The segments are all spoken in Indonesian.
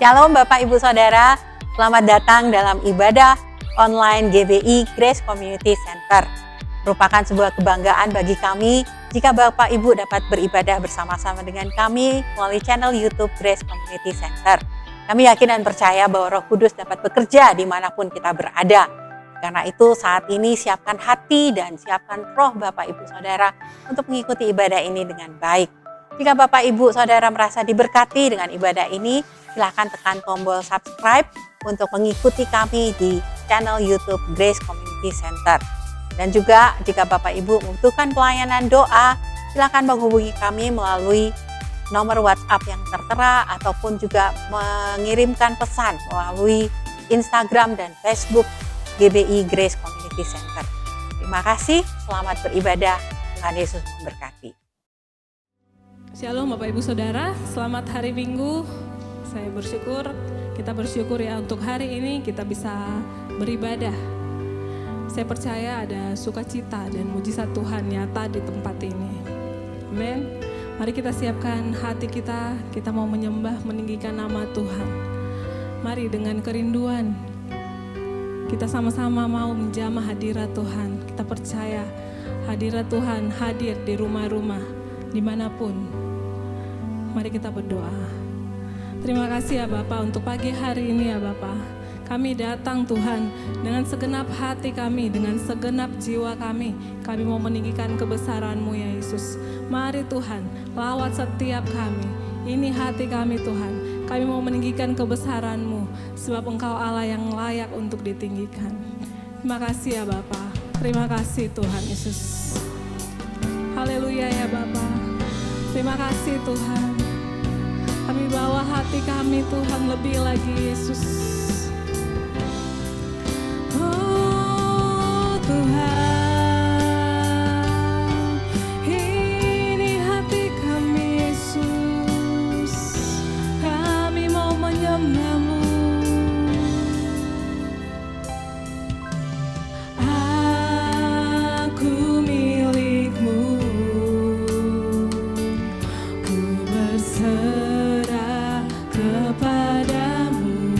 Shalom Bapak Ibu Saudara, selamat datang dalam ibadah online GBI Grace Community Center. Merupakan sebuah kebanggaan bagi kami jika Bapak Ibu dapat beribadah bersama-sama dengan kami melalui channel YouTube Grace Community Center. Kami yakin dan percaya bahwa Roh Kudus dapat bekerja dimanapun kita berada. Karena itu saat ini siapkan hati dan siapkan roh Bapak Ibu Saudara untuk mengikuti ibadah ini dengan baik. Jika Bapak Ibu Saudara merasa diberkati dengan ibadah ini, silakan tekan tombol subscribe untuk mengikuti kami di channel YouTube Grace Community Center. Dan juga jika Bapak Ibu membutuhkan pelayanan doa, silakan menghubungi kami melalui nomor WhatsApp yang tertera ataupun juga mengirimkan pesan melalui Instagram dan Facebook GBI Grace Community Center. Terima kasih, selamat beribadah. Tuhan Yesus memberkati. Shalom Bapak Ibu Saudara, selamat hari Minggu. Kita bersyukur ya untuk hari ini kita bisa beribadah. Saya percaya ada sukacita dan mujizat Tuhan nyata di tempat ini. Amin. Mari kita siapkan hati kita mau menyembah, meninggikan nama Tuhan. Mari dengan kerinduan, kita sama-sama mau menjamah hadirat Tuhan. Kita percaya hadirat Tuhan hadir di rumah-rumah, dimanapun. Mari kita berdoa. Terima kasih ya Bapa untuk pagi hari ini ya Bapa. Kami datang Tuhan dengan segenap hati kami, dengan segenap jiwa kami. Kami mau meninggikan kebesaran-Mu ya Yesus. Mari Tuhan, lawat setiap kami. Ini hati kami Tuhan. Kami mau meninggikan kebesaran-Mu, sebab Engkau Allah yang layak untuk ditinggikan. Terima kasih ya Bapa. Terima kasih Tuhan Yesus. Haleluya ya Bapa. Terima kasih Tuhan. Kami bawa hati kami Tuhan lebih lagi Yesus. Oh Tuhan, ini hati kami Yesus. Kami mau menyembah-Mu. Aku milik-Mu. Ku berserah kepadamu.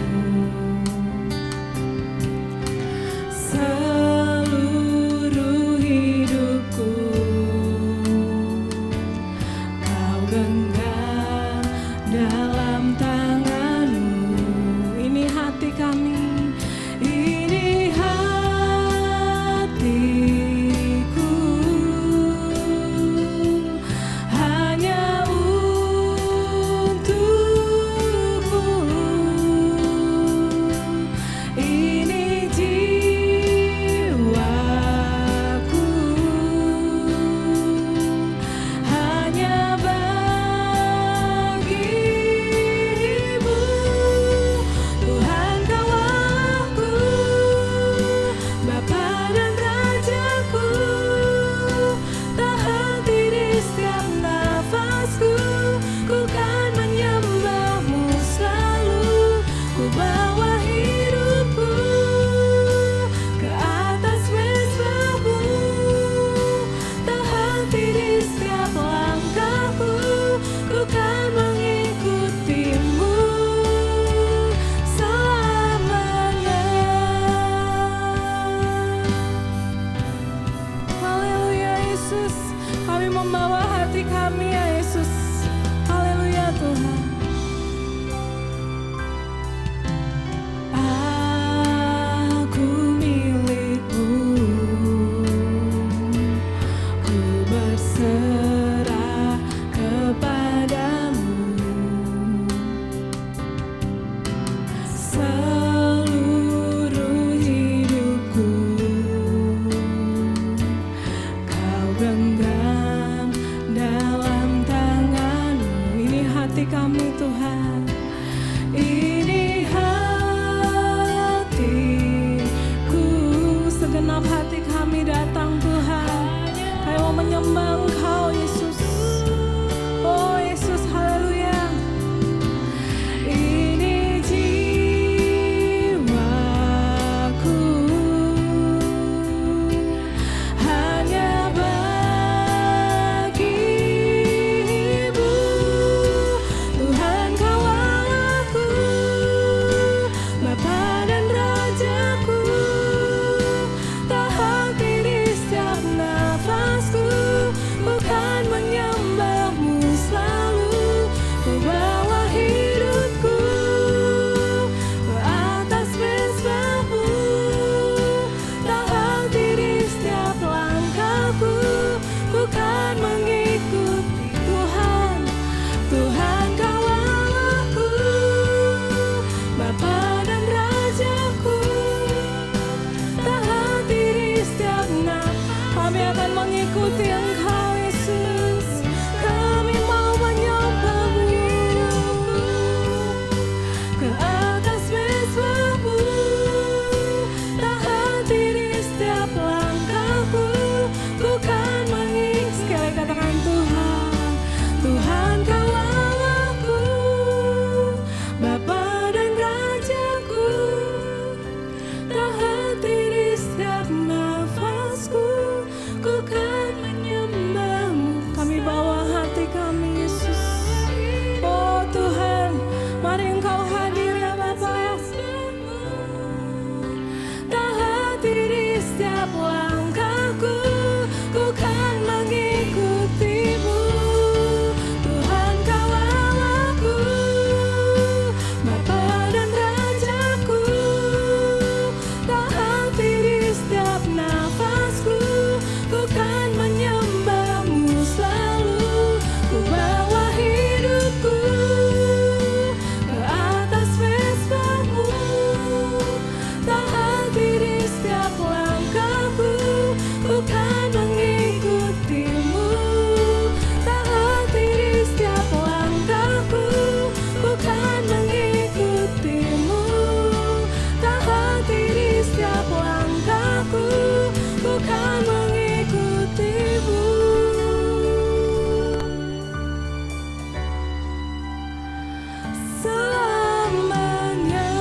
selamanya.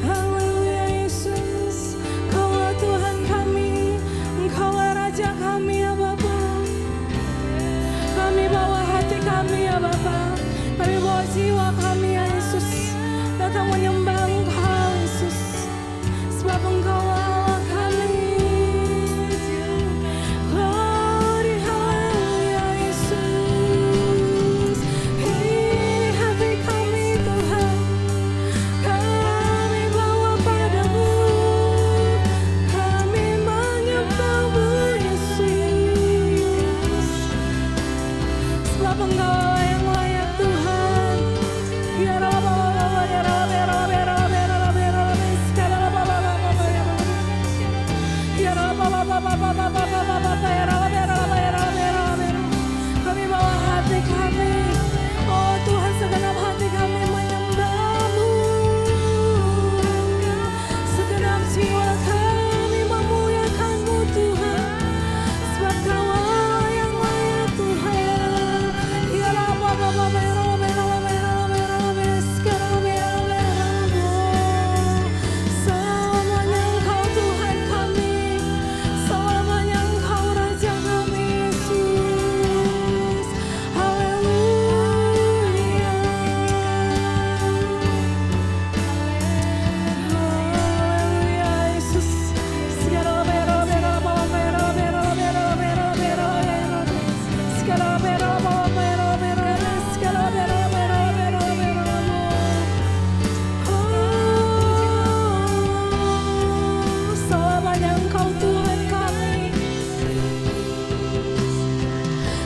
Haleluya Yesus, Kaulah Tuhan kami, Engkaulah Raja kami ya Bapa. Kami bawa hati kami ya Bapa, kami bawa jiwa kami ya Yesus, datang menyembah Engkau Yesus, sebab Engkaulah Allah kami. Glory haleluya Yesus. Hati kami Tuhan, kami bawa padamu, kami menyembah-Mu Yesus, sebab Engkau Allah yang layak Tuhan. Ya Rabba, ya Rabba, ya Rabba, ya Rabba, ya Rabba, ya Rabba, sekarang Rabba, Rabba, Rabba, ya Rabba. Ya Rabba, Rabba, Rabba, Rabba, Rabba, Rabba, ya Rabba, ya Rabba, ya Rabba, ya Rabba, ya Rabba. Kami bawa hati kami, oh Tuhan, segenap hati kami menyembah-Mu. Segenap jiwa kami memuliakan-Mu Tuhan, sebab Kau Allah yang layak Tuhan. Ya Rabba, Rabba, ya Rabba, ya Rabba, ya Rabba, ya Rabba, sekarang ya Rabba, ya Rabba. Selamanya Engkau Tuhan kami, selamanya Engkau Raja kami Yesus. Haleluya. Haleluya Yesus. Sekarang ya Rabba, ya Rabba, ya Rabba, ya Rabba, ya Rabba, ya Rabba, ya Rabba, ya Rabba. Sekarang ya Rabba, ya Rabba, ya Rabba, sekarang ya Rabba, ya Rabba, ya Rabba, ya Rabba. Selamanya Engkau Tuhan kami,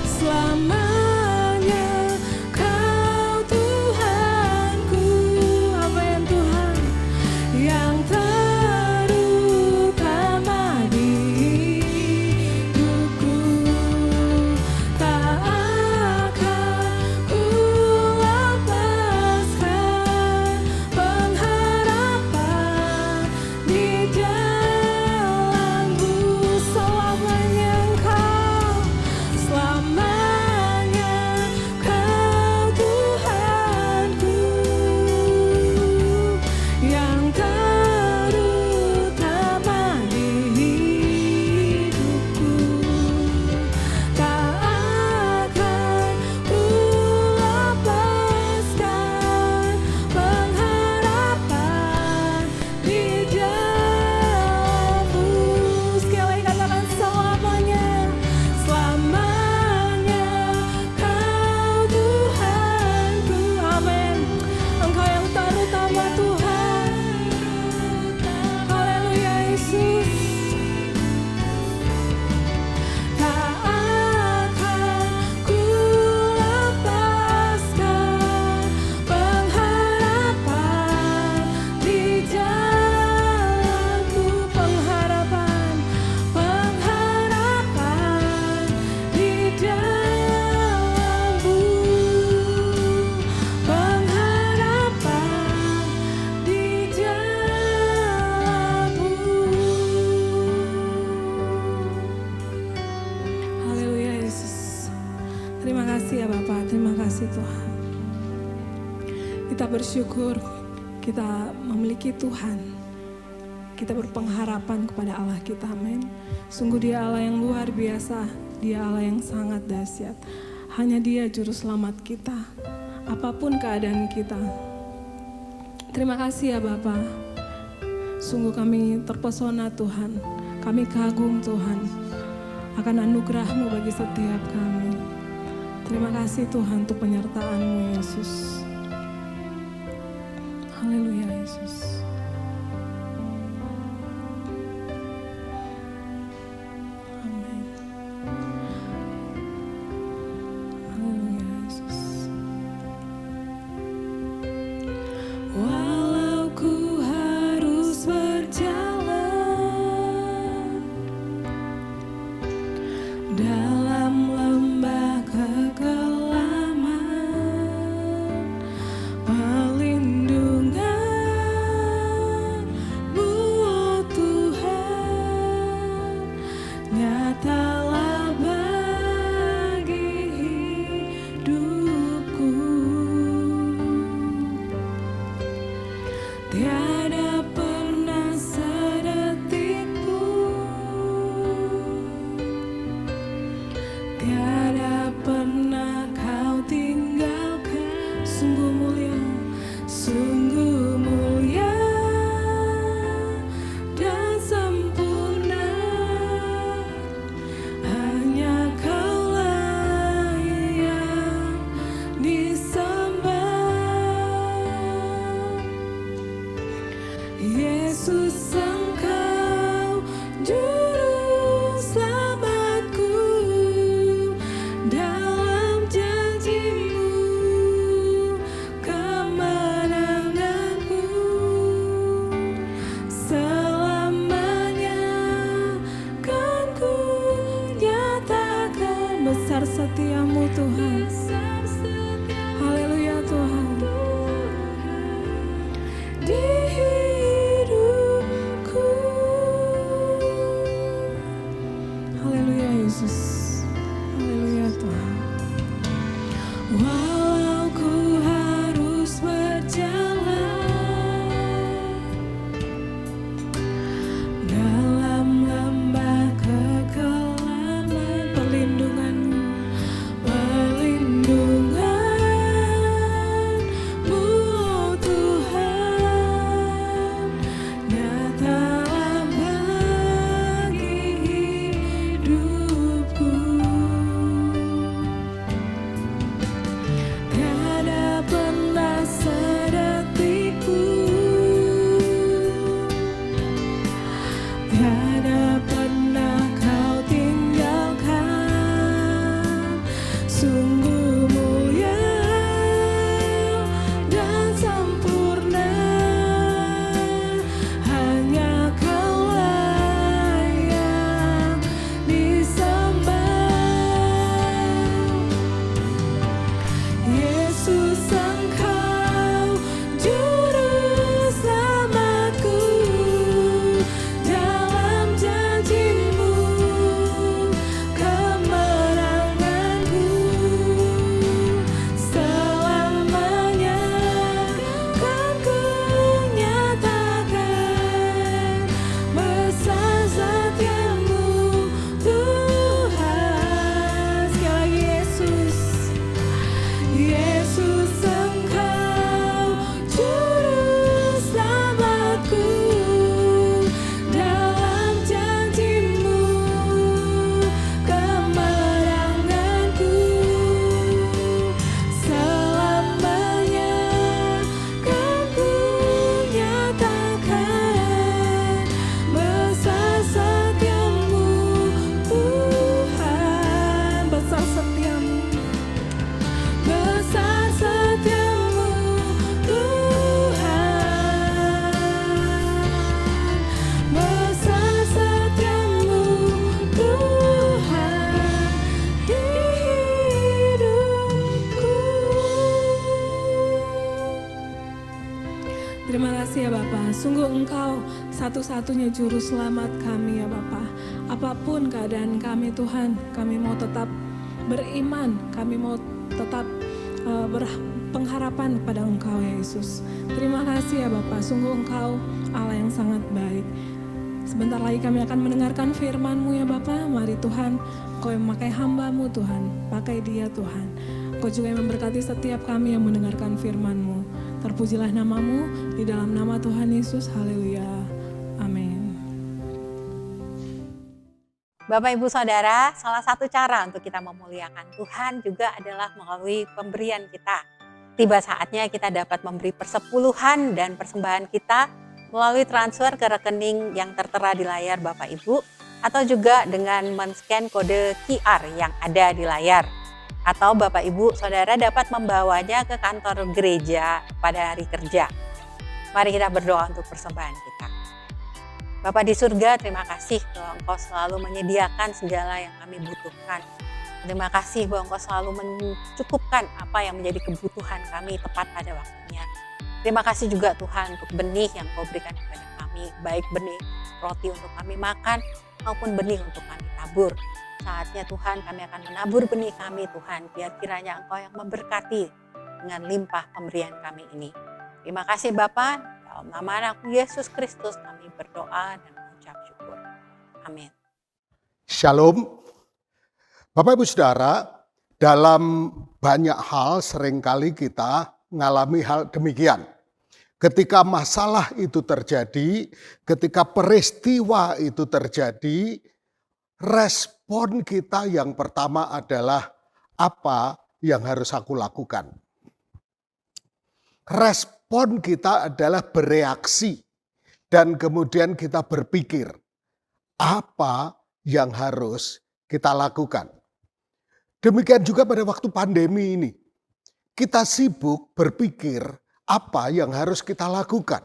selamanya Kau Tuhanku. Amin Tuhan, yang terutama di hidupku, tak akan ku lepaskan pengharapan di dalam-Mu. Selamanya Engkau, selamanya Kau Tuhanku, yang terutama di hidupku, tak akan ku lepaskan pengharapan di dalam-Mu. Sekali lagi katakan selamanya, selamanya Kau Tuhanku. Amin. Engkau yang terutama Tuhan. Haleluya Yesus. Tak akan ku lepaskan pengharapan di jalanku, pengharapan di dalam-Mu, pengharapan di dalam-Mu. Haleluya Yesus. Terima kasih ya Bapak, terima kasih Tuhan. Kita bersyukur kita memiliki Tuhan. Kita berpengharapan kepada Allah kita, amin. Sungguh Dia Allah yang luar biasa, Dia Allah yang sangat dahsyat. Hanya Dia juru selamat kita, apapun keadaan kita. Terima kasih ya Bapa. Sungguh kami terpesona Tuhan, kami kagum Tuhan akan anugerah-Mu bagi setiap kami. Terima kasih Tuhan untuk penyertaan-Mu Yesus. Haleluya Yesus. Amin. Haleluya Yesus. Walau ku harus berjalan dalam lembah kekelaman, perlindungan Tuhan. Haleluya Tuhan. Di hidupku. Haleluya Yesus. Haleluya Tuhan. Walau ku harus berjalan dalam lembah kekelaman, perlindungan-Mu, oh Tuhan, nyatalah bagi hidupku. Tiada pernah sedetik pun, tiada pernah Kau tinggalkan. Sungguh mulia dan sempurna, hanya Kaulah yang disembah. Yesus, Engkau juru selamatku, dalam janji-Mu kemenanganku selamanya kan ku nyatakan besar setia-Mu Tuhan. Sekali lagi Yesus. Yesus, Engkau juru selamatku, dalam janji-Mu kemenanganku selamanya kan ku nyatakan besar setia-Mu Tuhan. Besar setia-Mu, besar setia-Mu Tuhan, besar setia-Mu Tuhan di hidupku. Terima kasih ya Bapa, sungguh Engkau satu-satunya juru selamat kami ya Bapa. Apapun keadaan kami Tuhan, kami mau tetap beriman, kami mau tetap berpengharapan kepada Engkau ya Yesus. Terima kasih ya Bapa, sungguh Engkau Allah yang sangat baik. Sebentar lagi kami akan mendengarkan firman-Mu ya Bapa. Mari Tuhan, Engkau yang memakai hamba-Mu Tuhan, pakai dia Tuhan. Engkau juga yang memberkati setiap kami yang mendengarkan firman-Mu. Terpujilah nama-Mu di dalam nama Tuhan Yesus. Haleluya. Amin. Bapak Ibu Saudara, salah satu cara untuk kita memuliakan Tuhan juga adalah melalui pemberian kita. Tiba saatnya kita dapat memberi persepuluhan dan persembahan kita melalui transfer ke rekening yang tertera di layar Bapak Ibu, atau juga dengan men-scan kode QR yang ada di layar. Atau Bapak Ibu Saudara dapat membawanya ke kantor gereja pada hari kerja. Mari kita berdoa untuk persembahan kita. Bapa di surga, terima kasih bahwa Engkau selalu menyediakan segala yang kami butuhkan. Terima kasih bahwa Engkau selalu mencukupkan apa yang menjadi kebutuhan kami tepat pada waktunya. Terima kasih juga Tuhan untuk benih yang Kau berikan kepada kami, baik benih roti untuk kami makan maupun benih untuk kami tabur. Saatnya Tuhan kami akan menabur benih kami Tuhan, biar kiranya Engkau yang memberkati dengan limpah pemberian kami ini. Terima kasih Bapa, dalam nama Anak Yesus Kristus kami berdoa dan mengucap syukur. Amin. Shalom. Bapak Ibu Saudara, dalam banyak hal seringkali kita mengalami hal demikian. Ketika masalah itu terjadi, ketika peristiwa itu terjadi, respon kita yang pertama adalah apa yang harus aku lakukan. Respon kita adalah bereaksi dan kemudian kita berpikir apa yang harus kita lakukan. Demikian juga pada waktu pandemi ini. Kita sibuk berpikir apa yang harus kita lakukan.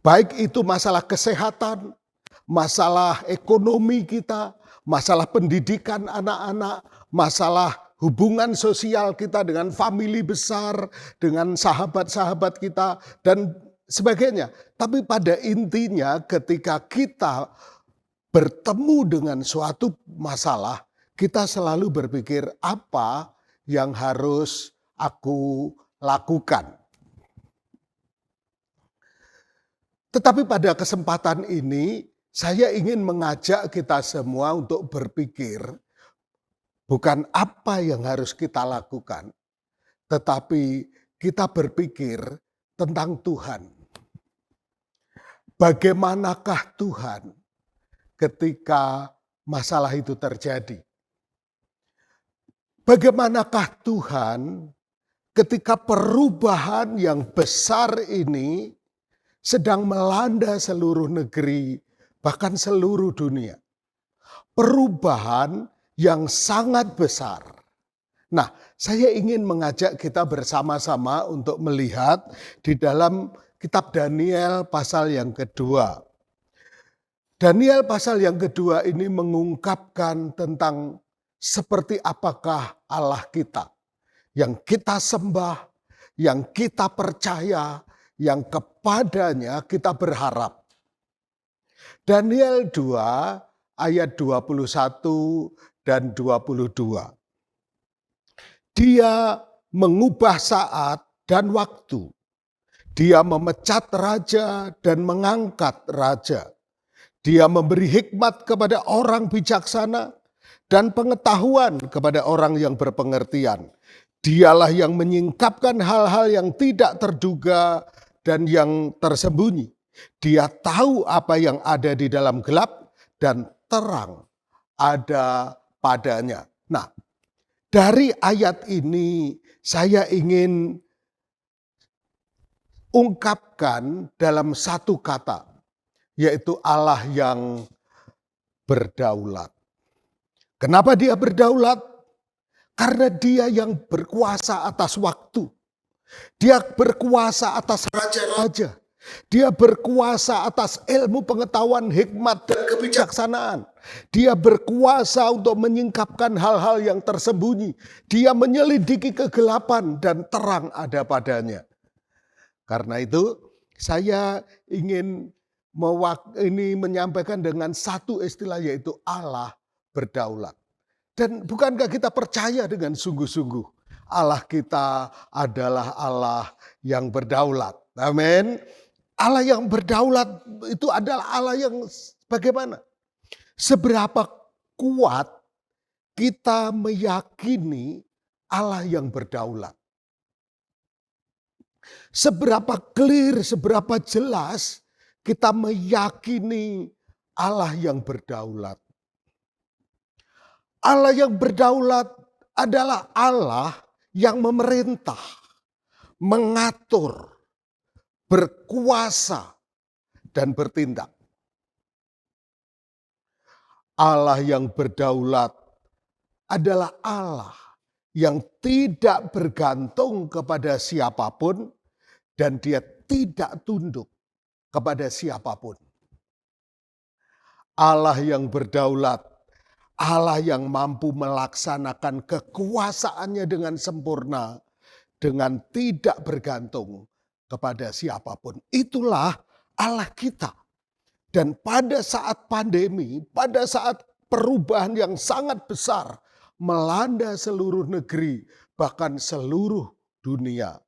Baik itu masalah kesehatan, masalah ekonomi kita, masalah pendidikan anak-anak, masalah hubungan sosial kita dengan famili besar, dengan sahabat-sahabat kita, dan sebagainya. Tapi pada intinya ketika kita bertemu dengan suatu masalah, kita selalu berpikir apa yang harus aku lakukan. Tetapi pada kesempatan ini, saya ingin mengajak kita semua untuk berpikir, bukan apa yang harus kita lakukan, tetapi kita berpikir tentang Tuhan. Bagaimanakah Tuhan ketika masalah itu terjadi? Bagaimanakah Tuhan ketika perubahan yang besar ini sedang melanda seluruh negeri, bahkan seluruh dunia. Perubahan yang sangat besar. Nah, saya ingin mengajak kita bersama-sama untuk melihat di dalam kitab Daniel pasal yang kedua. Daniel pasal yang kedua ini mengungkapkan tentang seperti apakah Allah kita yang kita sembah, yang kita percaya, yang kepadanya kita berharap. Daniel 2 ayat 21 dan 22. Dia mengubah saat dan waktu. Dia memecat raja dan mengangkat raja. Dia memberi hikmat kepada orang bijaksana dan pengetahuan kepada orang yang berpengertian. Dialah yang menyingkapkan hal-hal yang tidak terduga dan yang tersembunyi. Dia tahu apa yang ada di dalam gelap dan terang ada padanya. Nah, dari ayat ini saya ingin ungkapkan dalam satu kata, yaitu Allah yang berdaulat. Kenapa dia berdaulat? Karena dia yang berkuasa atas waktu. Dia berkuasa atas raja-raja. Dia berkuasa atas ilmu pengetahuan, hikmat, dan kebijaksanaan. Dia berkuasa untuk menyingkapkan hal-hal yang tersembunyi. Dia menyelidiki kegelapan dan terang ada padanya. Karena itu saya ingin menyampaikan dengan satu istilah, yaitu Allah berdaulat. Dan bukankah kita percaya dengan sungguh-sungguh Allah kita adalah Allah yang berdaulat. Amin. Allah yang berdaulat itu adalah Allah yang bagaimana? Seberapa kuat kita meyakini Allah yang berdaulat. Seberapa clear, seberapa jelas kita meyakini Allah yang berdaulat. Allah yang berdaulat adalah Allah yang memerintah, mengatur, berkuasa, dan bertindak. Allah yang berdaulat adalah Allah yang tidak bergantung kepada siapapun dan dia tidak tunduk kepada siapapun. Allah yang berdaulat, Allah yang mampu melaksanakan kekuasaannya dengan sempurna, dengan tidak bergantung kepada siapapun. Itulah Allah kita. Dan pada saat pandemi, pada saat perubahan yang sangat besar melanda seluruh negeri, bahkan seluruh dunia,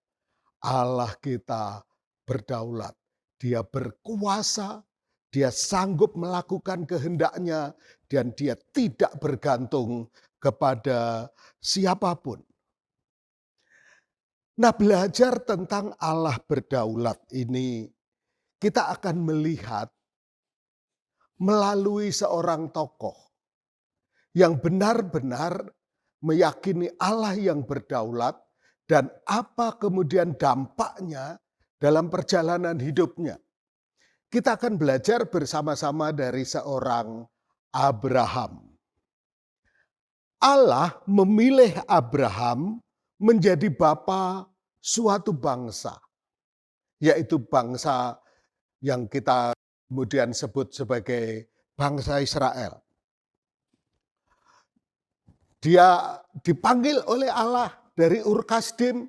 Allah kita berdaulat. Dia berkuasa, dia sanggup melakukan kehendaknya, dan dia tidak bergantung kepada siapapun. Nah, belajar tentang Allah berdaulat ini, kita akan melihat melalui seorang tokoh yang benar-benar meyakini Allah yang berdaulat dan apa kemudian dampaknya dalam perjalanan hidupnya. Kita akan belajar bersama-sama dari seorang Abraham. Allah memilih Abraham menjadi bapa suatu bangsa, yaitu bangsa yang kita kemudian sebut sebagai bangsa Israel. Dia dipanggil oleh Allah dari Ur Kasdim,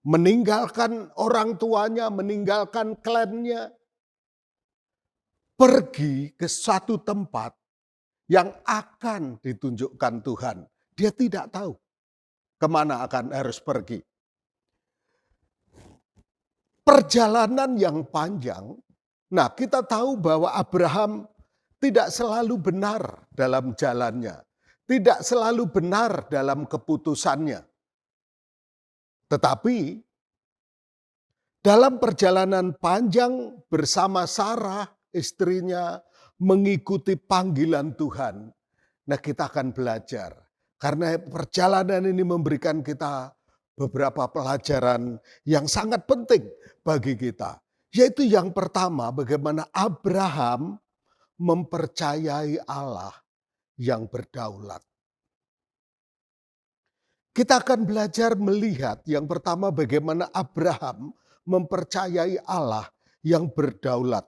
meninggalkan orang tuanya, meninggalkan klannya, pergi ke suatu tempat yang akan ditunjukkan Tuhan. Dia tidak tahu kemana akan harus pergi. Perjalanan yang panjang. Nah, kita tahu bahwa Abraham tidak selalu benar dalam jalannya. Tidak selalu benar dalam keputusannya. Tetapi dalam perjalanan panjang bersama Sarah, istrinya, mengikuti panggilan Tuhan. Nah, kita akan belajar. Karena perjalanan ini memberikan kita beberapa pelajaran yang sangat penting bagi kita. Yaitu yang pertama, bagaimana Abraham mempercayai Allah yang berdaulat. Kita akan belajar melihat yang pertama bagaimana Abraham mempercayai Allah yang berdaulat.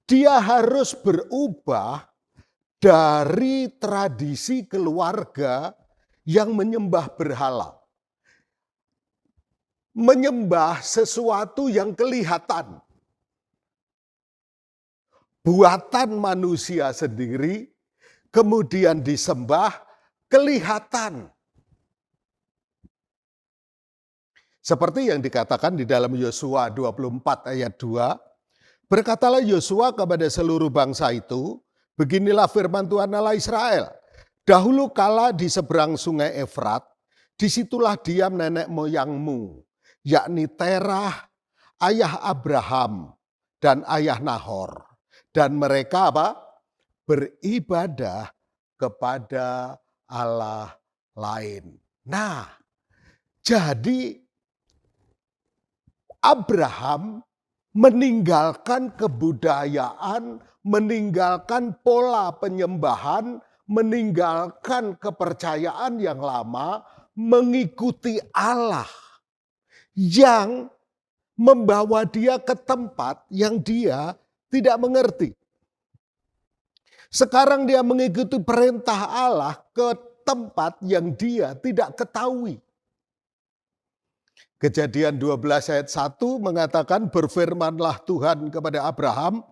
Dia harus berubah dari tradisi keluarga yang menyembah berhala. Menyembah sesuatu yang kelihatan. Buatan manusia sendiri, kemudian disembah, kelihatan. Seperti yang dikatakan di dalam Yosua 24 ayat 2, berkatalah Yosua kepada seluruh bangsa itu, beginilah firman Tuhan Allah Israel. Dahulu kala di seberang sungai Efrat, disitulah diam nenek moyangmu, yakni Terah, ayah Abraham, dan ayah Nahor. Dan mereka apa? Beribadah kepada Allah lain. Nah, jadi Abraham meninggalkan kebudayaan, meninggalkan pola penyembahan, meninggalkan kepercayaan yang lama, mengikuti Allah yang membawa dia ke tempat yang dia tidak mengerti. Sekarang dia mengikuti perintah Allah ke tempat yang dia tidak ketahui. Kejadian 12 ayat 1 mengatakan, berfirmanlah Tuhan kepada Abraham,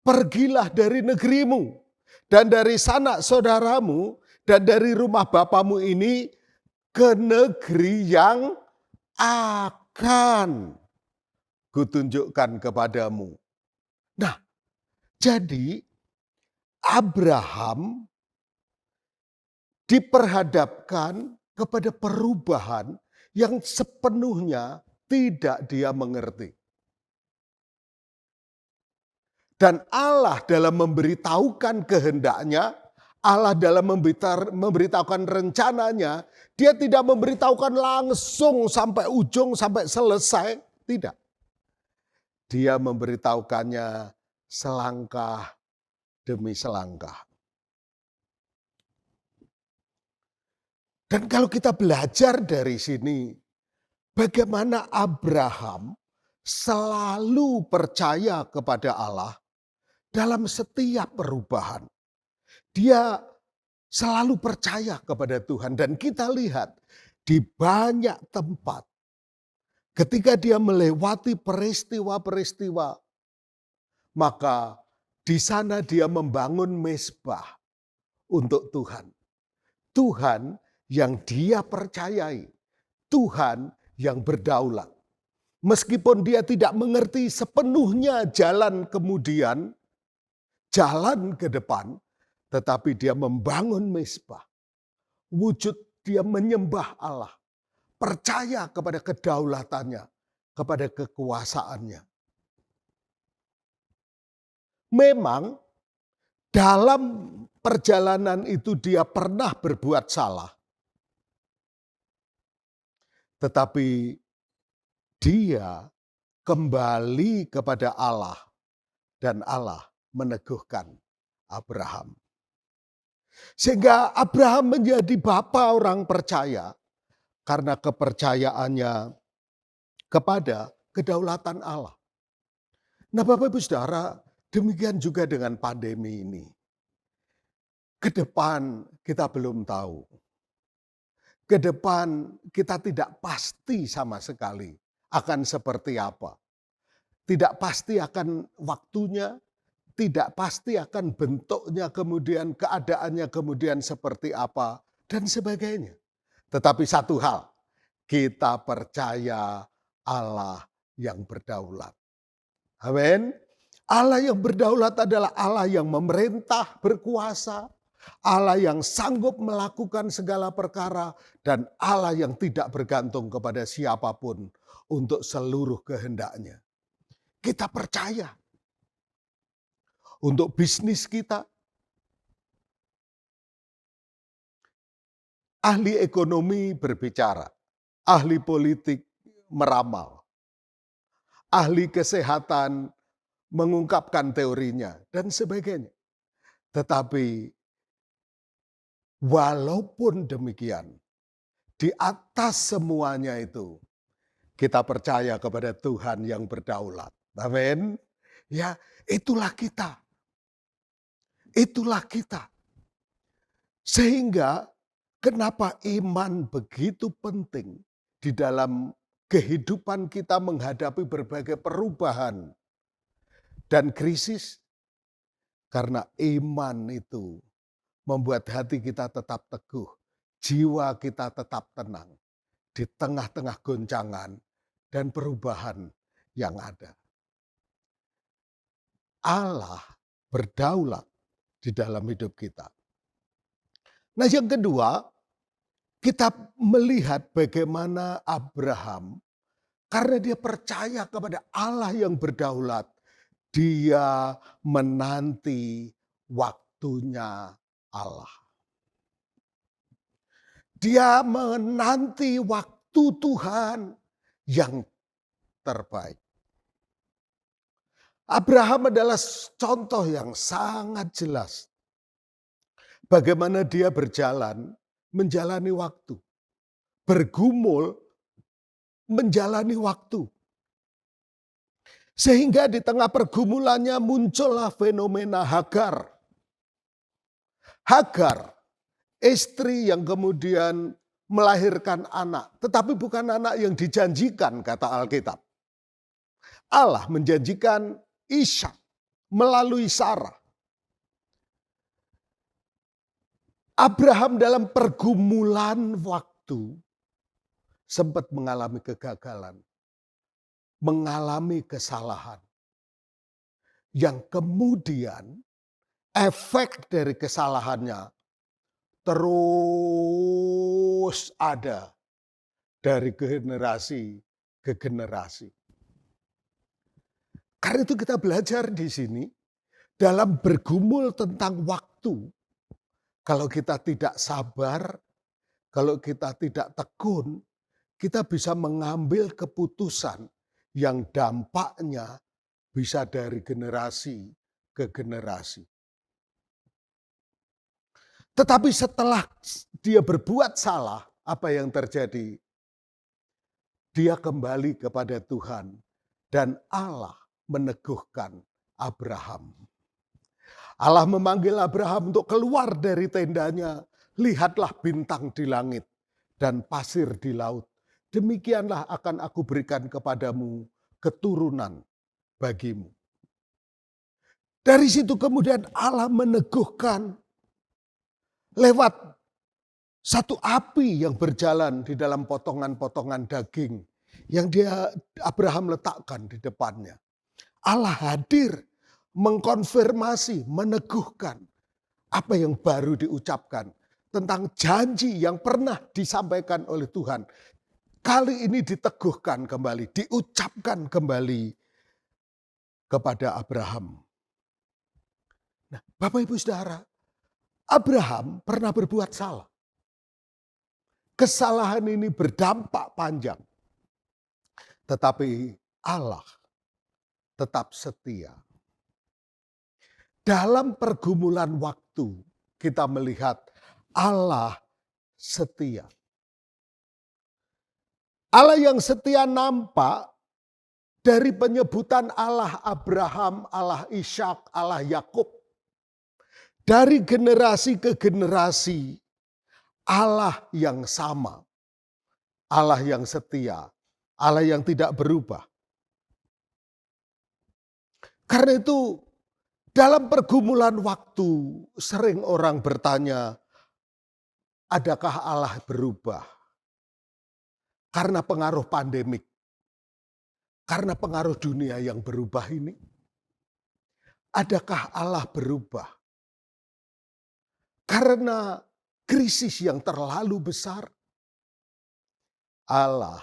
pergilah dari negerimu dan dari sanak saudaramu dan dari rumah bapamu ini ke negeri yang akan kutunjukkan kepadamu. Nah, jadi Abraham diperhadapkan kepada perubahan yang sepenuhnya tidak dia mengerti. Dan Allah dalam memberitahukan kehendaknya, Allah dalam memberitahukan rencananya, dia tidak memberitahukan langsung sampai ujung, sampai selesai. Tidak. Dia memberitahukannya selangkah demi selangkah. Dan kalau kita belajar dari sini, bagaimana Abraham selalu percaya kepada Allah dalam setiap perubahan. Dia selalu percaya kepada Tuhan. Dan kita lihat di banyak tempat, ketika dia melewati peristiwa-peristiwa, maka di sana dia membangun mezbah untuk Tuhan. Tuhan yang dia percayai, Tuhan yang berdaulat. Meskipun dia tidak mengerti sepenuhnya jalan kemudian, jalan ke depan, tetapi dia membangun mezbah. Wujud dia menyembah Allah, percaya kepada kedaulatannya, kepada kekuasaannya. Memang dalam perjalanan itu dia pernah berbuat salah. Tetapi dia kembali kepada Allah dan Allah meneguhkan Abraham. Sehingga Abraham menjadi bapa orang percaya karena kepercayaannya kepada kedaulatan Allah. Nah, Bapak Ibu Saudara, demikian juga dengan pandemi ini. Ke depan kita belum tahu. Ke depan kita tidak pasti sama sekali akan seperti apa. Tidak pasti akan waktunya, tidak pasti akan bentuknya, kemudian keadaannya kemudian seperti apa, dan sebagainya. Tetapi satu hal, kita percaya Allah yang berdaulat. Amin. Allah yang berdaulat adalah Allah yang memerintah, berkuasa, Allah yang sanggup melakukan segala perkara, dan Allah yang tidak bergantung kepada siapapun untuk seluruh kehendaknya. Kita percaya untuk bisnis kita. Ahli ekonomi berbicara, ahli politik meramal, ahli kesehatan mengungkapkan teorinya, dan sebagainya. Tetapi walaupun demikian, di atas semuanya itu, kita percaya kepada Tuhan yang berdaulat. Amin. Ya, itulah kita. Itulah kita. Sehingga kenapa iman begitu penting di dalam kehidupan kita menghadapi berbagai perubahan dan krisis? Karena iman itu membuat hati kita tetap teguh, jiwa kita tetap tenang di tengah-tengah goncangan dan perubahan yang ada. Allah berdaulat di dalam hidup kita. Nah, yang kedua, kita melihat bagaimana Abraham, karena dia percaya kepada Allah yang berdaulat, dia menanti waktunya Allah. Dia menanti waktu Tuhan yang terbaik. Abraham adalah contoh yang sangat jelas bagaimana dia berjalan, menjalani waktu, bergumul, menjalani waktu. Sehingga di tengah pergumulannya muncullah fenomena Hagar. Hagar, istri yang kemudian melahirkan anak, tetapi bukan anak yang dijanjikan, kata Alkitab. Allah menjanjikan Ishak melalui Sarah. Abraham dalam pergumulan waktu sempat mengalami kegagalan, mengalami kesalahan, yang kemudian efek dari kesalahannya terus ada dari generasi ke generasi. Karena itu kita belajar di sini dalam bergumul tentang waktu. Kalau kita tidak sabar, kalau kita tidak tekun, kita bisa mengambil keputusan yang dampaknya bisa dari generasi ke generasi. Tetapi setelah dia berbuat salah, apa yang terjadi? Dia kembali kepada Tuhan dan Allah meneguhkan Abraham. Allah memanggil Abraham untuk keluar dari tendanya. Lihatlah bintang di langit dan pasir di laut. Demikianlah akan aku berikan kepadamu keturunan bagimu. Dari situ kemudian Allah meneguhkan lewat satu api yang berjalan di dalam potongan-potongan daging yang Abraham letakkan di depannya. Allah hadir mengkonfirmasi, meneguhkan apa yang baru diucapkan tentang janji yang pernah disampaikan oleh Tuhan. Kali ini diteguhkan kembali, diucapkan kembali kepada Abraham. Nah, Bapak Ibu Saudara, Abraham pernah berbuat salah. Kesalahan ini berdampak panjang. Tetapi Allah tetap setia. Dalam pergumulan waktu kita melihat Allah setia. Allah yang setia nampak dari penyebutan Allah Abraham, Allah Ishak, Allah Yakub. Dari generasi ke generasi, Allah yang sama, Allah yang setia, Allah yang tidak berubah. Karena itu dalam pergumulan waktu sering orang bertanya, adakah Allah berubah? Karena pengaruh pandemik, karena pengaruh dunia yang berubah ini. Adakah Allah berubah? Karena krisis yang terlalu besar. Allah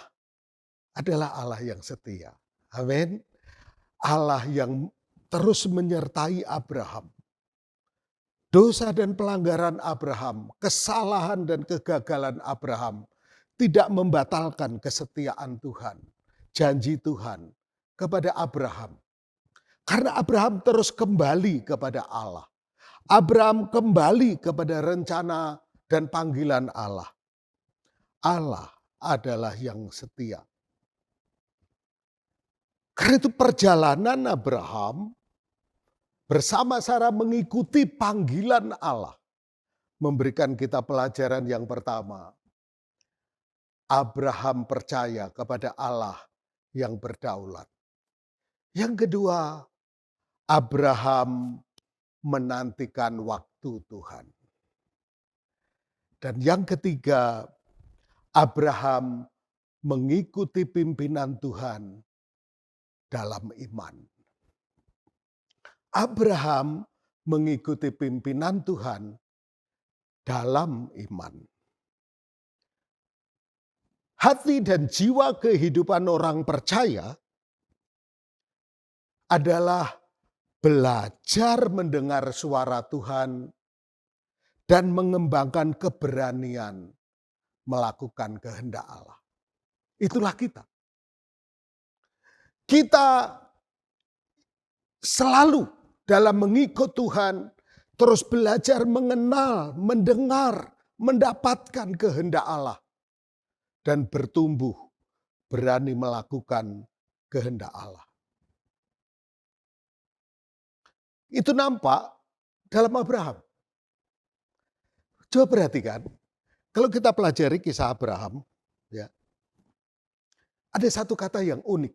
adalah Allah yang setia. Amin. Allah yang terus menyertai Abraham. Dosa dan pelanggaran Abraham, kesalahan dan kegagalan Abraham tidak membatalkan kesetiaan Tuhan, janji Tuhan kepada Abraham. Karena Abraham terus kembali kepada Allah. Abraham kembali kepada rencana dan panggilan Allah. Allah adalah yang setia. Karena itu perjalanan Abraham bersama Sarah mengikuti panggilan Allah. Memberikan kita pelajaran yang pertama. Abraham percaya kepada Allah yang berdaulat. Yang kedua, Abraham menantikan waktu Tuhan. Dan yang ketiga, Abraham mengikuti pimpinan Tuhan dalam iman. Abraham mengikuti pimpinan Tuhan dalam iman. Hati dan jiwa kehidupan orang percaya adalah belajar mendengar suara Tuhan dan mengembangkan keberanian melakukan kehendak Allah. Itulah kita. Kita selalu dalam mengikut Tuhan terus belajar mengenal, mendengar, mendapatkan kehendak Allah dan bertumbuh berani melakukan kehendak Allah. Itu nampak dalam Abraham. Coba perhatikan, kalau kita pelajari kisah Abraham, ya, ada satu kata yang unik,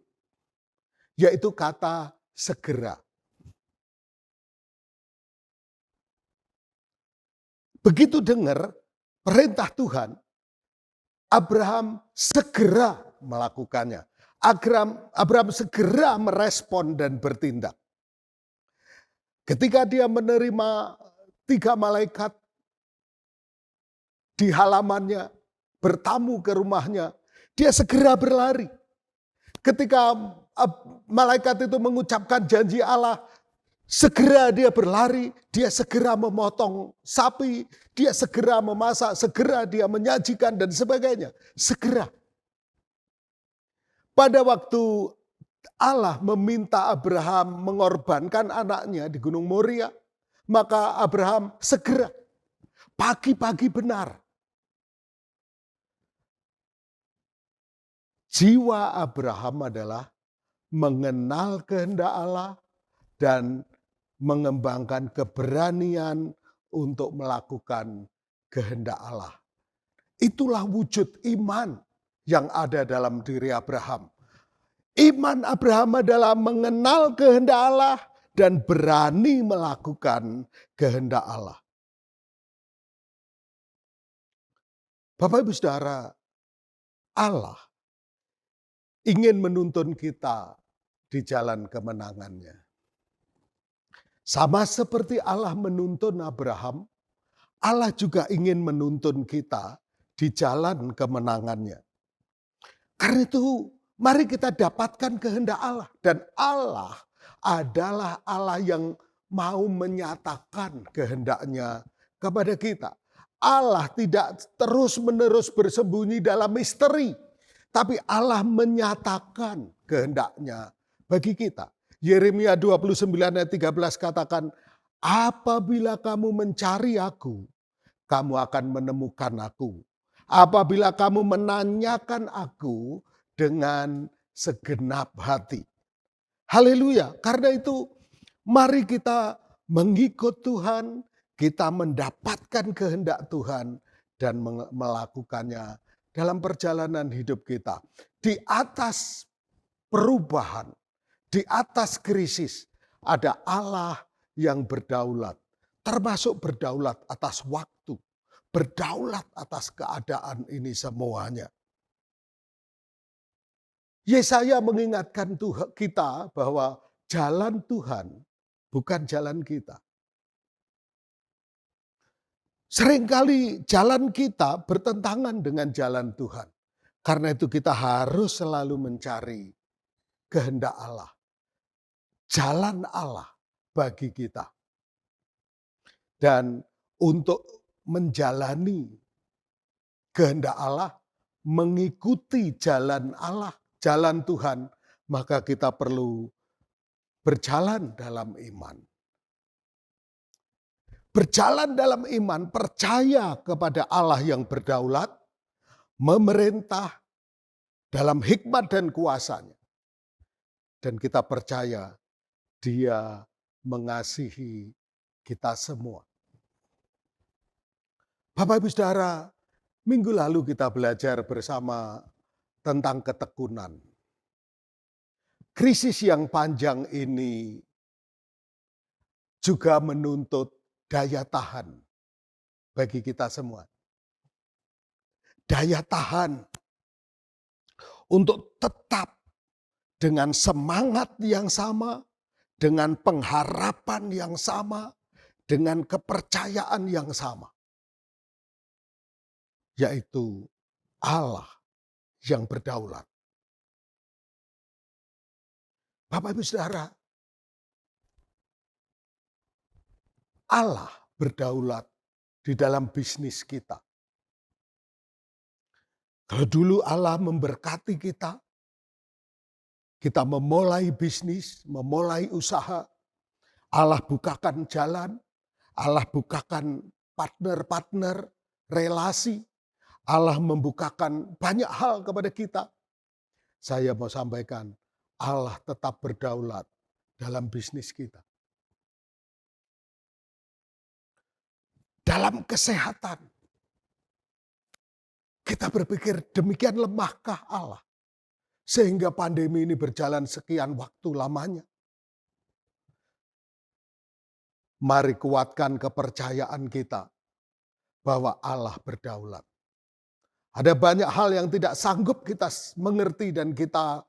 yaitu kata segera. Begitu dengar perintah Tuhan, Abraham segera melakukannya. Abraham segera merespon dan bertindak. Ketika dia menerima 3 malaikat di halamannya, bertamu ke rumahnya, dia segera berlari. Ketika malaikat itu mengucapkan janji Allah, segera dia berlari, dia segera memotong sapi, dia segera memasak, segera dia menyajikan dan sebagainya. Segera. Pada waktu Allah meminta Abraham mengorbankan anaknya di Gunung Moria, maka Abraham segera, pagi-pagi benar. Jiwa Abraham adalah mengenal kehendak Allah dan mengembangkan keberanian untuk melakukan kehendak Allah. Itulah wujud iman yang ada dalam diri Abraham. Iman Abraham adalah mengenal kehendak Allah dan berani melakukan kehendak Allah. Bapak Ibu Saudara, Allah ingin menuntun kita di jalan kemenangannya. Sama seperti Allah menuntun Abraham, Allah juga ingin menuntun kita di jalan kemenangannya. Karena itu, mari kita dapatkan kehendak Allah. Dan Allah adalah Allah yang mau menyatakan kehendaknya kepada kita. Allah tidak terus-menerus bersembunyi dalam misteri. Tapi Allah menyatakan kehendaknya bagi kita. Yeremia 29 ayat 13 katakan, apabila kamu mencari aku, kamu akan menemukan aku. Apabila kamu menanyakan aku dengan segenap hati. Haleluya. Karena itu mari kita mengikut Tuhan, kita mendapatkan kehendak Tuhan dan melakukannya dalam perjalanan hidup kita. Di atas perubahan, di atas krisis, ada Allah yang berdaulat, termasuk berdaulat atas waktu, berdaulat atas keadaan ini semuanya. Yesaya mengingatkan kita bahwa jalan Tuhan bukan jalan kita. Seringkali jalan kita bertentangan dengan jalan Tuhan. Karena itu kita harus selalu mencari kehendak Allah. Jalan Allah bagi kita. Dan untuk menjalani kehendak Allah, mengikuti jalan Allah, jalan Tuhan, maka kita perlu berjalan dalam iman. Berjalan dalam iman, percaya kepada Allah yang berdaulat, memerintah dalam hikmat dan kuasanya. Dan kita percaya Dia mengasihi kita semua. Bapak Ibu Saudara, minggu lalu kita belajar bersama tentang ketekunan. Krisis yang panjang ini juga menuntut daya tahan bagi kita semua. Daya tahan untuk tetap dengan semangat yang sama, dengan pengharapan yang sama, dengan kepercayaan yang sama. Yaitu Allah yang berdaulat. Bapak Ibu Saudara, Allah berdaulat di dalam bisnis kita. Kalau dulu Allah memberkati kita memulai bisnis, memulai usaha, Allah bukakan jalan, Allah bukakan partner-partner, relasi, Allah membukakan banyak hal kepada kita. Saya mau sampaikan, Allah tetap berdaulat dalam bisnis kita. Dalam kesehatan, kita berpikir demikian lemahkah Allah sehingga pandemi ini berjalan sekian waktu lamanya. Mari kuatkan kepercayaan kita bahwa Allah berdaulat. Ada banyak hal yang tidak sanggup kita mengerti dan kita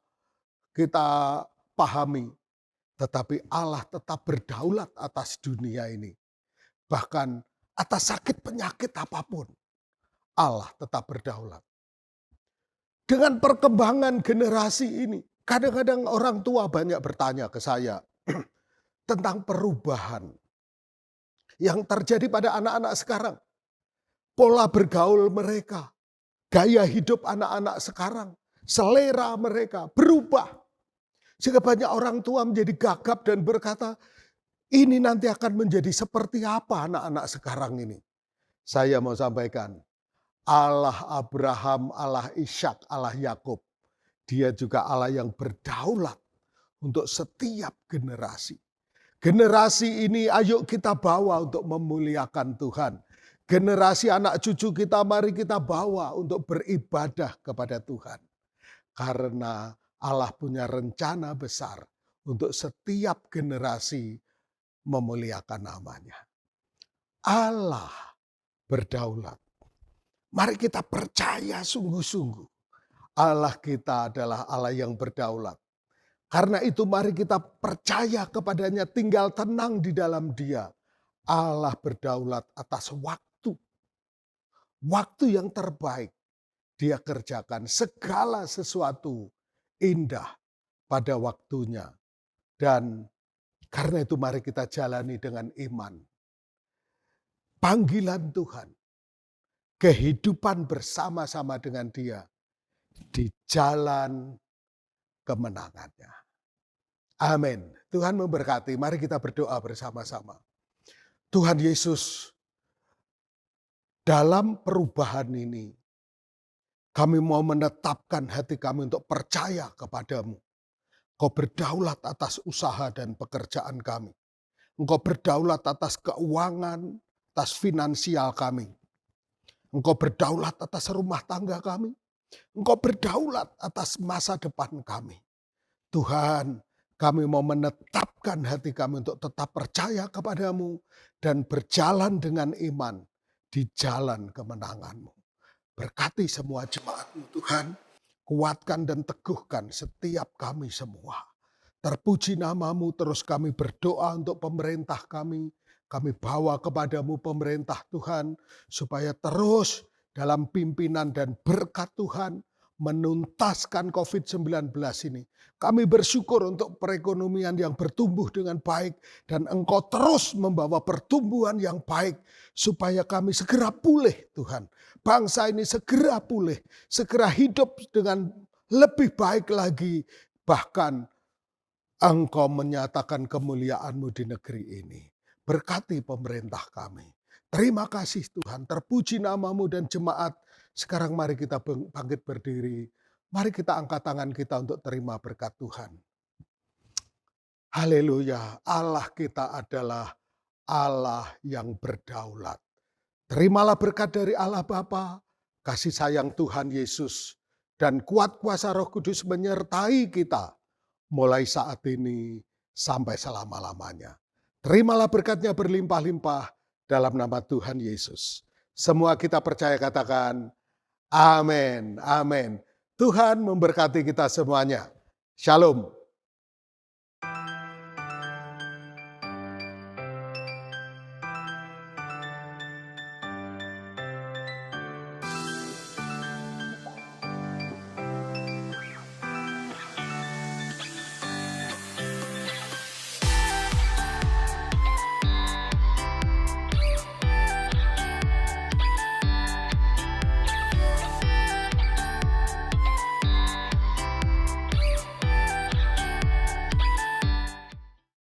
pahami. Tetapi Allah tetap berdaulat atas dunia ini. Bahkan atas sakit penyakit apapun, Allah tetap berdaulat. Dengan perkembangan generasi ini, kadang-kadang orang tua banyak bertanya ke saya tentang perubahan yang terjadi pada anak-anak sekarang. Pola bergaul mereka, gaya hidup anak-anak sekarang, selera mereka berubah. Sehingga banyak orang tua menjadi gagap dan berkata, ini nanti akan menjadi seperti apa anak-anak sekarang ini. Saya mau sampaikan, Allah Abraham, Allah Ishak, Allah Yakub, Dia juga Allah yang berdaulat untuk setiap generasi. Generasi ini ayo kita bawa untuk memuliakan Tuhan. Generasi anak cucu kita mari kita bawa untuk beribadah kepada Tuhan. Karena Allah punya rencana besar untuk setiap generasi memuliakan namanya. Allah berdaulat. Mari kita percaya sungguh-sungguh. Allah kita adalah Allah yang berdaulat. Karena itu mari kita percaya kepadanya, tinggal tenang di dalam Dia. Allah berdaulat atas waktu. Waktu yang terbaik Dia kerjakan segala sesuatu indah pada waktunya. Dan karena itu mari kita jalani dengan iman. Panggilan Tuhan. Kehidupan bersama-sama dengan Dia di jalan kemenangannya. Amin. Tuhan memberkati. Mari kita berdoa bersama-sama. Tuhan Yesus, dalam perubahan ini, kami mau menetapkan hati kami untuk percaya kepadamu. Kau berdaulat atas usaha dan pekerjaan kami. Engkau berdaulat atas keuangan, atas finansial kami. Engkau berdaulat atas rumah tangga kami. Engkau berdaulat atas masa depan kami. Tuhan, kami mau menetapkan hati kami untuk tetap percaya kepadamu dan berjalan dengan iman di jalan kemenangan-Mu. Berkati semua jemaat-Mu Tuhan, kuatkan dan teguhkan setiap kami semua. Terpuji nama-Mu, terus kami berdoa untuk pemerintah kami. Kami bawa kepadamu pemerintah Tuhan, supaya terus dalam pimpinan dan berkat Tuhan menuntaskan COVID-19 ini. Kami bersyukur untuk perekonomian yang bertumbuh dengan baik, dan Engkau terus membawa pertumbuhan yang baik, supaya kami segera pulih Tuhan. Bangsa ini segera pulih, segera hidup dengan lebih baik lagi, bahkan Engkau menyatakan kemuliaan-Mu di negeri ini. Berkati pemerintah kami. Terima kasih Tuhan, terpuji nama-Mu dan jemaat. Sekarang mari kita bangkit berdiri. Mari kita angkat tangan kita untuk terima berkat Tuhan. Haleluya, Allah kita adalah Allah yang berdaulat. Terimalah berkat dari Allah Bapa, kasih sayang Tuhan Yesus, dan kuat kuasa Roh Kudus menyertai kita mulai saat ini sampai selama-lamanya. Terimalah berkatnya berlimpah-limpah dalam nama Tuhan Yesus. Semua kita percaya katakan, amin, amin. Tuhan memberkati kita semuanya. Shalom.